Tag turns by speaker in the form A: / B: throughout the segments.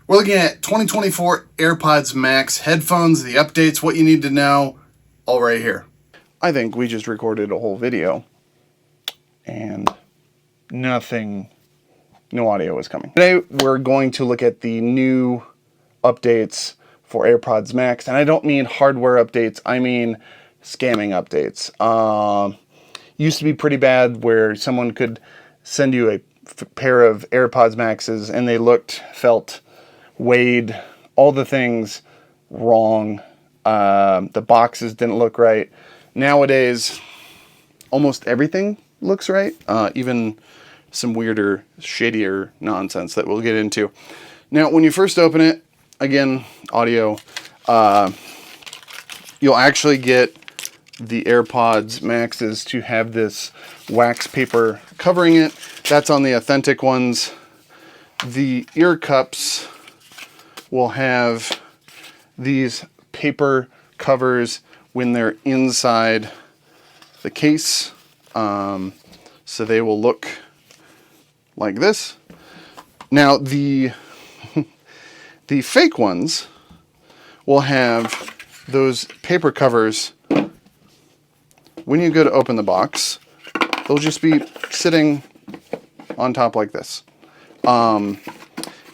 A: We're looking at 2024 AirPods Max headphones, the updates, what you need to know, all right here.
B: I think we just recorded a whole video and no audio was coming. Today we're going to look at the new updates for AirPods Max, and I don't mean hardware updates, I mean scamming updates. Used to be pretty bad where someone could send you a pair of AirPods Maxes and they looked, felt, weighed, all the things wrong. The boxes didn't look right. Nowadays, almost everything looks right. Even some weirder, shadier nonsense that we'll get into. Now, when you first open it, again, audio, you'll actually get the AirPods Maxes to have this wax paper covering it. That's on the authentic ones. The ear cups will have these paper covers when they're inside the case. So they will look like this. Now the the fake ones will have those paper covers. When you go to open the box, they'll just be sitting on top like this.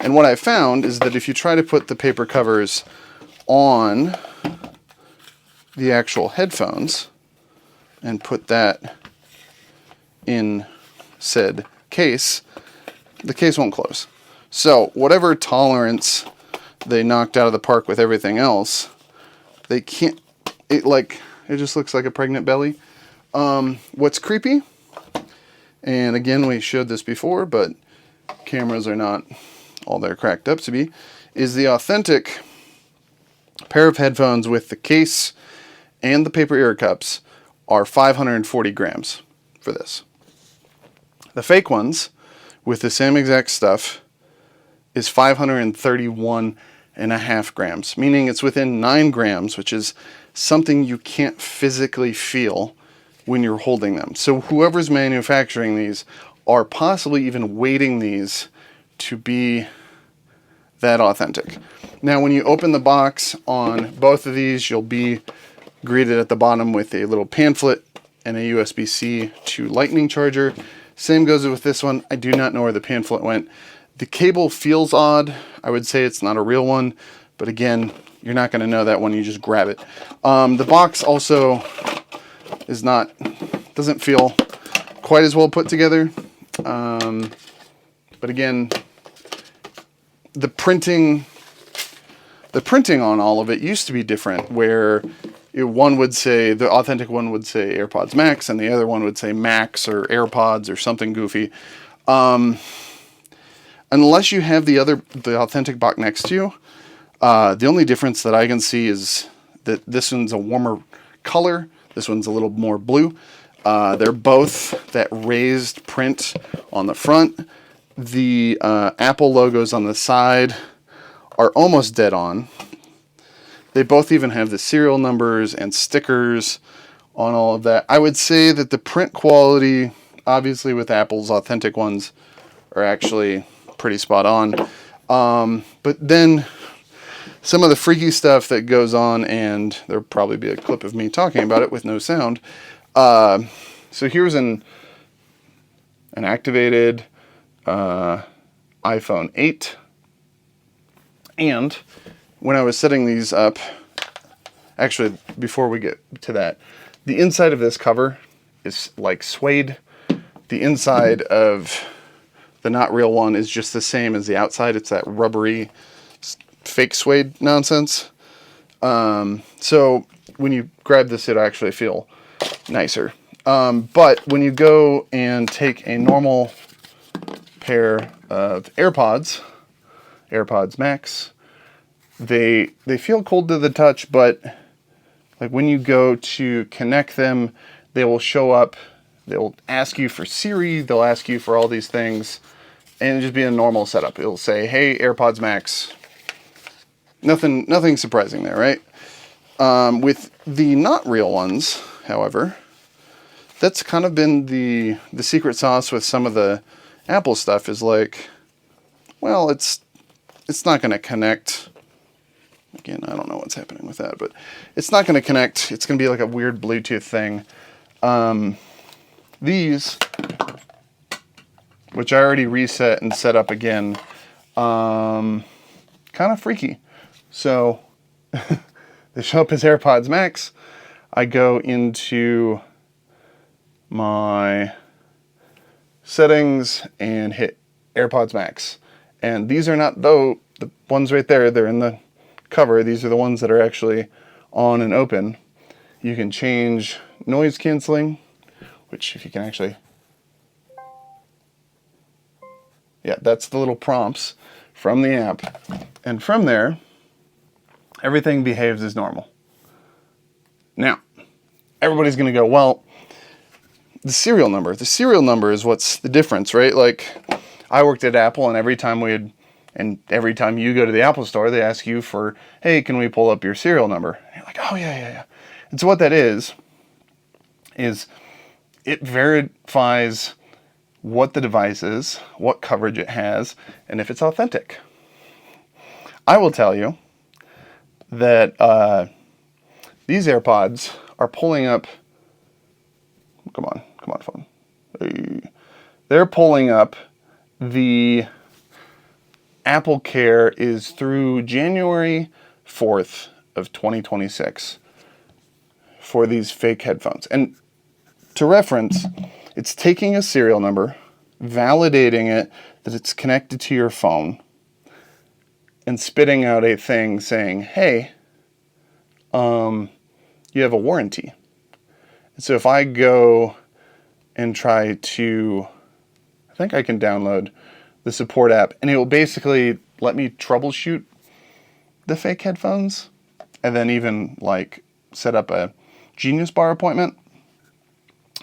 B: And what I found is that if you try to put the paper covers on the actual headphones and put that in said case, the case won't close. So whatever tolerance they knocked out of the park with everything else, they can't, it just looks like a pregnant belly. What's creepy, and again we showed this before, but cameras are not all they're cracked up to be, is the authentic pair of headphones with the case and the paper ear cups are 540 grams for this. The fake ones with the same exact stuff is 531.5 grams, meaning it's within 9 grams, which is something you can't physically feel when you're holding them. So whoever's manufacturing these are possibly even weighting these to be that authentic. Now when you open the box on both of these, you'll be greeted at the bottom with a little pamphlet and a USB-C to lightning charger. Same goes with this one. I do not know where the pamphlet went. The cable feels odd. I would say it's not a real one, but again, you're not going to know that when you just grab it. The box also doesn't feel quite as well put together. But again, the printing on all of it used to be different, where one would say, the authentic one would say AirPods Max, and the other one would say Max or AirPods or something goofy. Unless you have the authentic box next to you, the only difference that I can see is that this one's a warmer color, this one's a little more blue. They're both that raised print on the front. The Apple logos on the side are almost dead on. They both even have the serial numbers and stickers on all of that. I would say that the print quality, obviously with Apple's authentic ones, are actually pretty spot on. But then some of the freaky stuff that goes on, and there'll probably be a clip of me talking about it with no sound. So here's an activated iPhone 8. And when I was setting these up, actually, before we get to that, the inside of this cover is like suede. The inside of the not real one is just the same as the outside. It's that rubbery, fake suede nonsense. So when you grab this, it'll actually feel nicer. But when you go and take a normal pair of AirPods Max, they feel cold to the touch, but like when you go to connect them, they will show up. They'll ask you for Siri. They'll ask you for all these things, and it'll just be a normal setup. It'll say, "Hey, AirPods Max." Nothing surprising there, right? With the not real ones, however, that's kind of been the secret sauce with some of the Apple stuff. Is like, well, it's it's not going to connect. Again, I don't know what's happening with that, but it's not going to connect. It's going to be like a weird Bluetooth thing. These, which I already reset and set up again, kind of freaky. So they show up as AirPods Max. I go into my settings and hit AirPods Max. And these are not the ones right there. They're in the cover. These are the ones that are actually on and open. You can change noise canceling, which if you can actually, yeah, that's the little prompts from the app. And from there, everything behaves as normal. Now, everybody's going to go, well, the serial number is what's the difference, right? Like, I worked at Apple, and every time you go to the Apple store, they ask you for, hey, can we pull up your serial number? And you're like, oh, yeah. And so what that is it verifies what the device is, what coverage it has, and if it's authentic. I will tell you that these AirPods are pulling up, come on phone. They're pulling up the Apple Care is through January 4th of 2026 for these fake headphones. And to reference, it's taking a serial number, validating it that it's connected to your phone, and spitting out a thing saying, hey, you have a warranty. And so if I go and try to, I think I can download the support app, and it will basically let me troubleshoot the fake headphones, and then even like set up a Genius Bar appointment.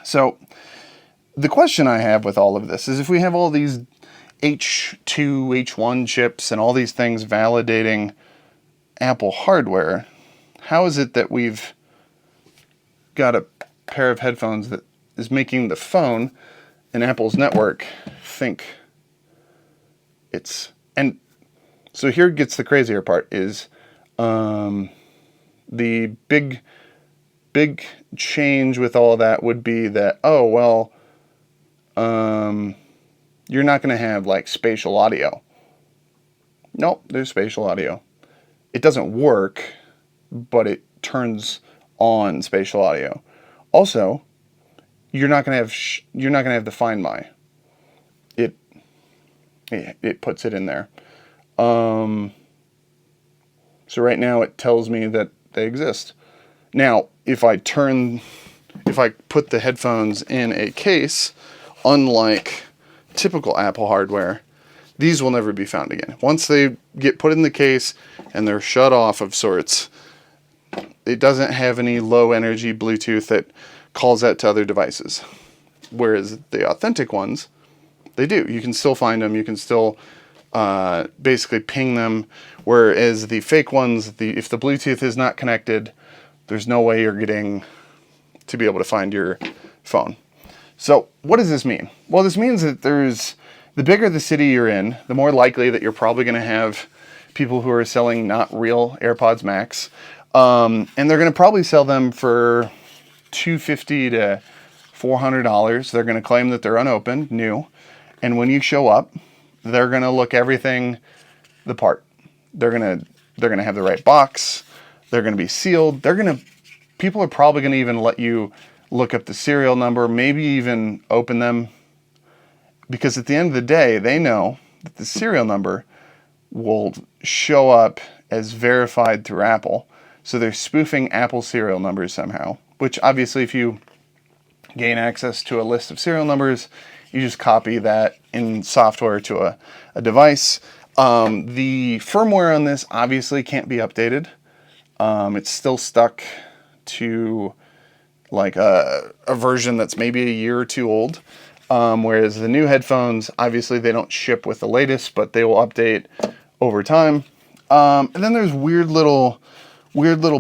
B: So the question I have with all of this is, if we have all these H2, H1 chips and all these things validating Apple hardware, how is it that we've got a pair of headphones that is making the phone and Apple's network think it's... And so here gets the crazier part is the big change with all that would be that, oh, well, you're not going to have like spatial audio. Nope, there's spatial audio. It doesn't work, but it turns on spatial audio. Also, you're not going to have the Find My. It puts it in there. So right now it tells me that they exist. Now, if I put the headphones in a case, unlike typical Apple hardware, these will never be found again. Once they get put in the case and they're shut off of sorts, it doesn't have any low energy Bluetooth that calls out to other devices. Whereas the authentic ones, they do. You can still find them. You can still basically ping them. Whereas the fake ones, if the Bluetooth is not connected, there's no way you're getting to be able to find your phone. So what does this mean? Well, this means that the bigger the city you're in, the more likely that you're probably going to have people who are selling not real AirPods Max. And they're going to probably sell them for $250 to $400. They're going to claim that they're unopened, new. And when you show up, they're going to look everything the part. They're going to have the right box. They're going to be sealed. People are probably going to even let you look up the serial number, maybe even open them. Because at the end of the day, they know that the serial number will show up as verified through Apple. So they're spoofing Apple serial numbers somehow, which obviously if you gain access to a list of serial numbers, you just copy that in software to a device. The firmware on this obviously can't be updated. It's still stuck to like a version that's maybe a year or two old. Whereas the new headphones, obviously they don't ship with the latest, but they will update over time. And then there's weird little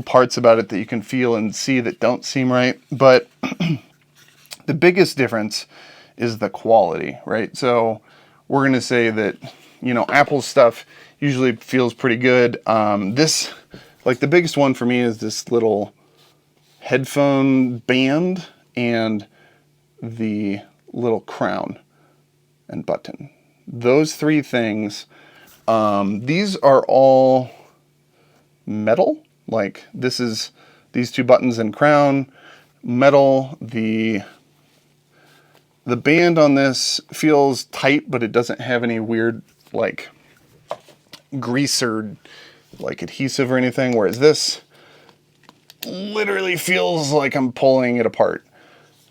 B: parts about it that you can feel and see that don't seem right. But the biggest difference is the quality, right? So we're going to say that, Apple's stuff, usually feels pretty good. This, like the biggest one for me is this little headphone band and the little crown and button. Those three things, these are all metal. Like this is these two buttons and crown, metal. The band on this feels tight, but it doesn't have any weird like grease or like adhesive or anything, whereas this literally feels like I'm pulling it apart.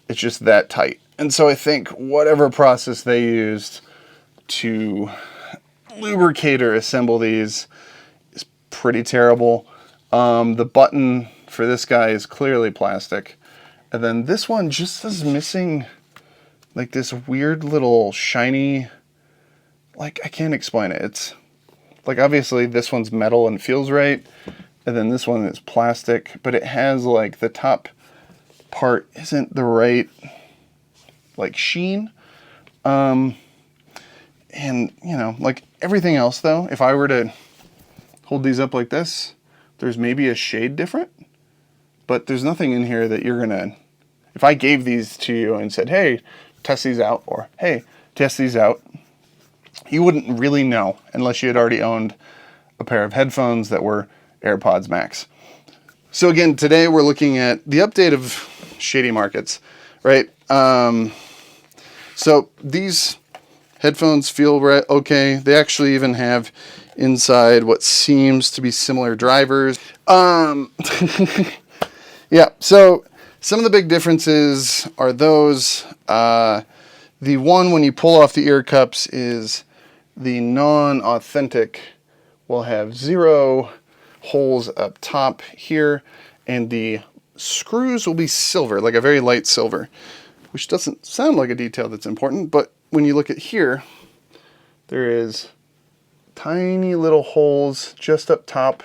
B: It's just that tight. And so I think whatever process they used to lubricate or assemble these is pretty terrible. The button for this guy is clearly plastic. And then this one just is missing like this weird little shiny, like I can't explain it. It's like obviously this one's metal and feels right. And then this one is plastic, but it has like the top part isn't the right like sheen. And you know, like everything else though, if I were to hold these up like this, there's maybe a shade different, but there's nothing in here that you're gonna, if I gave these to you and said, hey, test these out, or hey, test these out, you wouldn't really know unless you had already owned a pair of headphones that were AirPods Max. So again, today we're looking at the update of shady markets, right? So these headphones feel okay. They actually even have inside what seems to be similar drivers. Yeah, so some of the big differences are those. The one when you pull off the ear cups is the non-authentic will have 0 holes up top here, and the screws will be silver, like a very light silver, which doesn't sound like a detail that's important, but when you look at here, there is tiny little holes just up top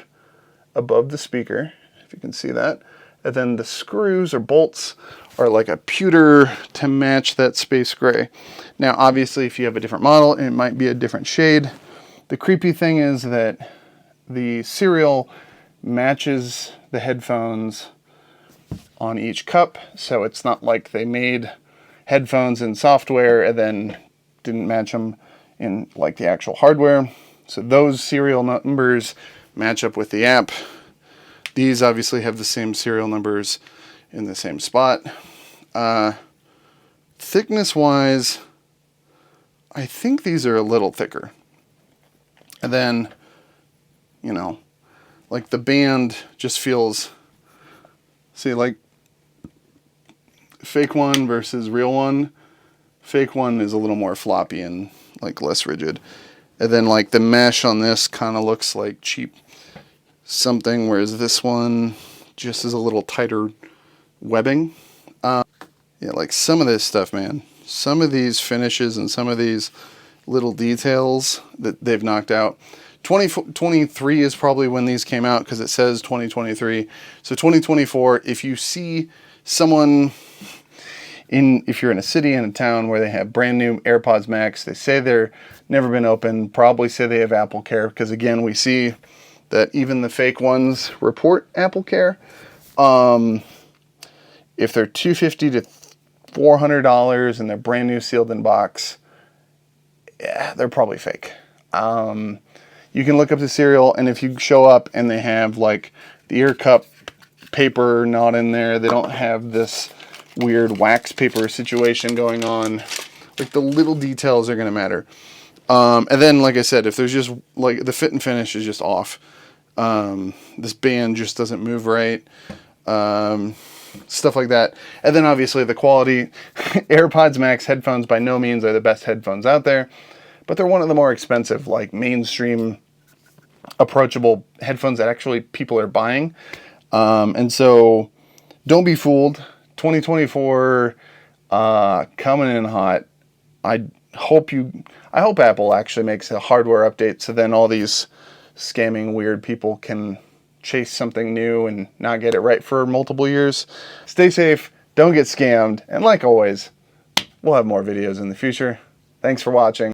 B: above the speaker, if you can see that. And then the screws or bolts are like a pewter to match that space gray. Now, obviously, if you have a different model, it might be a different shade. The creepy thing is that the serial matches the headphones on each cup, so it's not like they made headphones in software and then didn't match them in like the actual hardware. So those serial numbers match up with the app. These obviously have the same serial numbers in the same spot. Thickness wise, I think these are a little thicker. And then, you know, like the band just feels, see, like fake one versus real one. Fake one is a little more floppy and like less rigid. And then like the mesh on this kind of looks like cheap something, whereas this one just is a little tighter webbing. Yeah, like some of this stuff, man. Some of these finishes and some of these little details that they've knocked out. 2023 is probably when these came out because it says 2023. So 2024, if you see someone if you're in a city, in a town where they have brand new AirPods Max, they say they're never been opened, probably say they have Apple Care, because again, we see that even the fake ones report Apple Care. If they're $250 to $400 and they're brand new sealed in box, yeah, they're probably fake. You can look up the serial, and if you show up and they have like the ear cup paper not in there, they don't have this weird wax paper situation going on, like the little details are going to matter. And then, like I said, if there's just like the fit and finish is just off, this band just doesn't move right, stuff like that. And then obviously the quality. AirPods Max headphones by no means are the best headphones out there, but they're one of the more expensive, like mainstream approachable headphones that actually people are buying. And so don't be fooled. 2024 coming in hot. I hope Apple actually makes a hardware update so then all these scamming weird people can chase something new and not get it right for multiple years. Stay safe, don't get scammed, and like always, we'll have more videos in the future. Thanks for watching.